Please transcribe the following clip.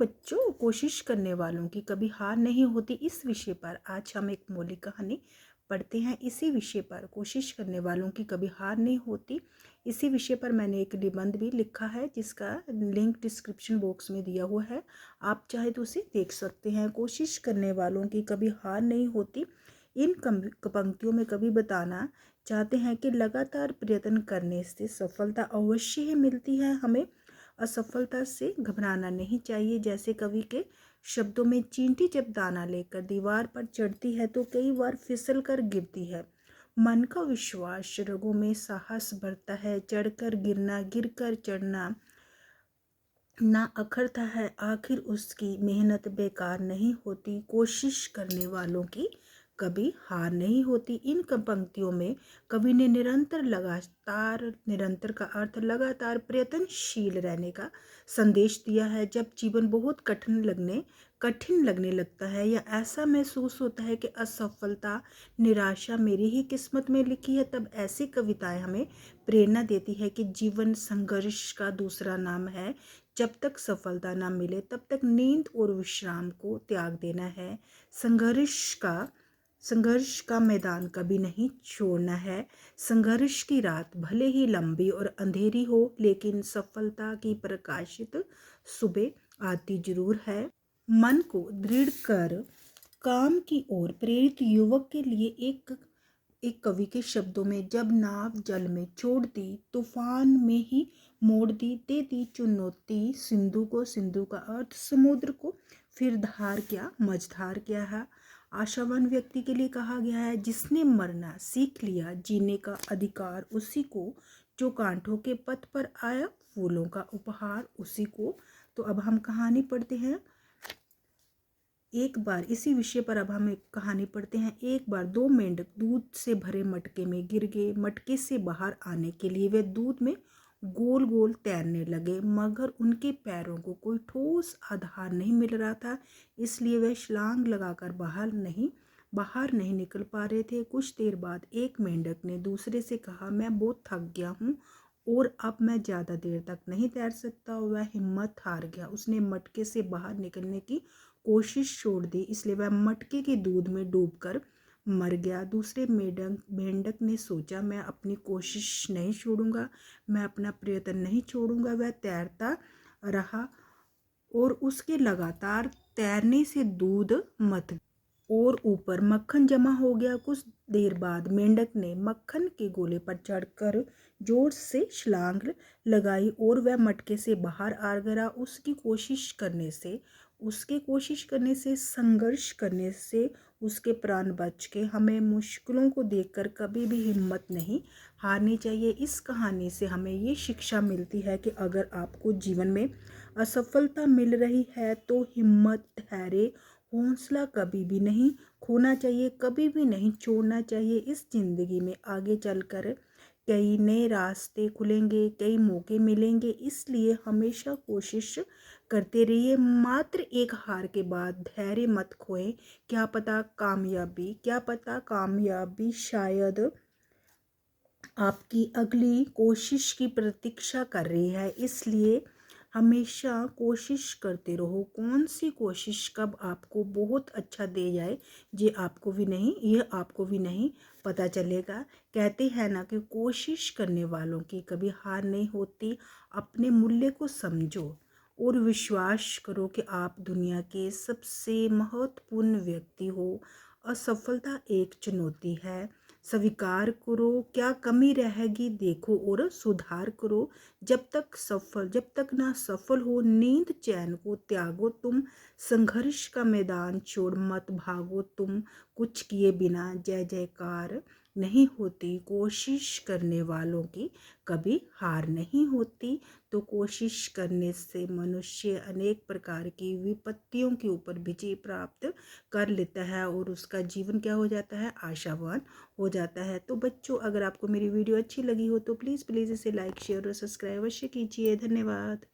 बच्चों, कोशिश करने वालों की कभी हार नहीं होती, इस विषय पर आज हम एक मौलिक कहानी पढ़ते हैं। इसी विषय पर, कोशिश करने वालों की कभी हार नहीं होती, इसी विषय पर मैंने एक निबंध भी लिखा है जिसका लिंक डिस्क्रिप्शन बॉक्स में दिया हुआ है, आप चाहे तो उसे देख सकते हैं। कोशिश करने वालों की कभी हार नहीं होती, इन पंक्तियों में कवि बताना चाहते हैं कि लगातार प्रयत्न करने से सफलता अवश्य ही मिलती है। हमें असफलता से घबराना नहीं चाहिए। जैसे कवि के शब्दों में, चींटी जब दाना लेकर दीवार पर चढ़ती है तो कई बार फिसल कर गिरती है। मन का विश्वास, रगों में साहस बढ़ता है। चढ़कर गिरना, गिरकर चढ़ना ना अखरता है, आखिर उसकी मेहनत बेकार नहीं होती। कोशिश करने वालों की कभी हार नहीं होती। इन पंक्तियों में कवि ने निरंतर का अर्थ लगातार प्रयत्नशील रहने का संदेश दिया है। जब जीवन बहुत कठिन लगने लगता है या ऐसा महसूस होता है कि असफलता, निराशा मेरी ही किस्मत में लिखी है, तब ऐसी कविताएं हमें प्रेरणा देती है कि जीवन संघर्ष का दूसरा नाम है। जब तक सफलता ना मिले तब तक नींद और विश्राम को त्याग देना है। संघर्ष का मैदान कभी नहीं छोड़ना है। संघर्ष की रात भले ही लंबी और अंधेरी हो, लेकिन सफलता की प्रकाशित सुबह आती जरूर है। मन को दृढ़ कर काम की ओर प्रेरित युवक के लिए एक कवि के शब्दों में, जब नाव जल में छोड़ दी, तूफान में ही मोड़ दी, दे दी चुनौती सिंधु को। सिंधु का अर्थ समुद्र को, फिर धार क्या, मझधार क्या है। आशावान व्यक्ति के लिए कहा गया है, जिसने मरना सीख लिया, जीने का अधिकार उसी को, जो कांटों के पथ पर आया, फूलों का उपहार उसी को। तो अब हम कहानी पढ़ते हैं। एक बार, इसी विषय पर अब हम एक कहानी पढ़ते हैं। एक बार दो मेंढक दूध से भरे मटके में गिर गए। मटके से बाहर आने के लिए वे दूध में गोल गोल तैरने लगे, मगर उनके पैरों को कोई ठोस आधार नहीं मिल रहा था, इसलिए वे छलांग लगाकर बाहर नहीं निकल पा रहे थे। कुछ देर बाद एक मेंढक ने दूसरे से कहा, मैं बहुत थक गया हूँ और अब मैं ज़्यादा देर तक नहीं तैर सकता। वह हिम्मत हार गया। उसने मटके से बाहर निकलने की कोशिश छोड़ दी, इसलिए वह मटके के दूध में डूबकर मर गया। दूसरे मेंढक ने सोचा, मैं अपनी कोशिश नहीं छोड़ूंगा, मैं अपना प्रयत्न नहीं छोड़ूंगा। वह तैरता रहा और उसके लगातार तैरने से दूध मत और ऊपर मक्खन जमा हो गया। कुछ देर बाद मेंढक ने मक्खन के गोले पर चढ़कर जोर से छलांग लगाई और वह मटके से बाहर आ गया। उसके कोशिश करने से, संघर्ष करने से उसके प्राण बच गए। हमें मुश्किलों को देखकर कभी भी हिम्मत नहीं हारनी चाहिए। इस कहानी से हमें ये शिक्षा मिलती है कि अगर आपको जीवन में असफलता मिल रही है तो हिम्मत, धैर्य, हौसला कभी भी नहीं खोना चाहिए, कभी भी नहीं छोड़ना चाहिए। इस जिंदगी में आगे चलकर कई नए रास्ते खुलेंगे, कई मौके मिलेंगे, इसलिए हमेशा कोशिश करते रहिए। मात्र एक हार के बाद धैर्य मत खोएं। क्या पता कामयाबी शायद आपकी अगली कोशिश की प्रतीक्षा कर रही है, इसलिए हमेशा कोशिश करते रहो। कौन सी कोशिश कब आपको बहुत अच्छा दे जाए ये आपको भी नहीं पता चलेगा। कहते हैं ना कि कोशिश करने वालों की कभी हार नहीं होती। अपने मूल्य को समझो और विश्वास करो कि आप दुनिया के सबसे महत्वपूर्ण व्यक्ति हो। असफलता एक चुनौती है, स्वीकार करो। क्या कमी रहेगी देखो और सुधार करो। जब तक ना सफल हो, नींद चैन को त्यागो तुम। संघर्ष का मैदान छोड़ मत भागो तुम। कुछ किए बिना जय जयकार नहीं होती। कोशिश करने वालों की कभी हार नहीं होती। तो कोशिश करने से मनुष्य अनेक प्रकार की विपत्तियों के ऊपर विजय प्राप्त कर लेता है और उसका जीवन क्या हो जाता है, आशावान हो जाता है। तो बच्चों, अगर आपको मेरी वीडियो अच्छी लगी हो तो प्लीज़ इसे लाइक, शेयर और सब्सक्राइब अवश्य कीजिए। धन्यवाद।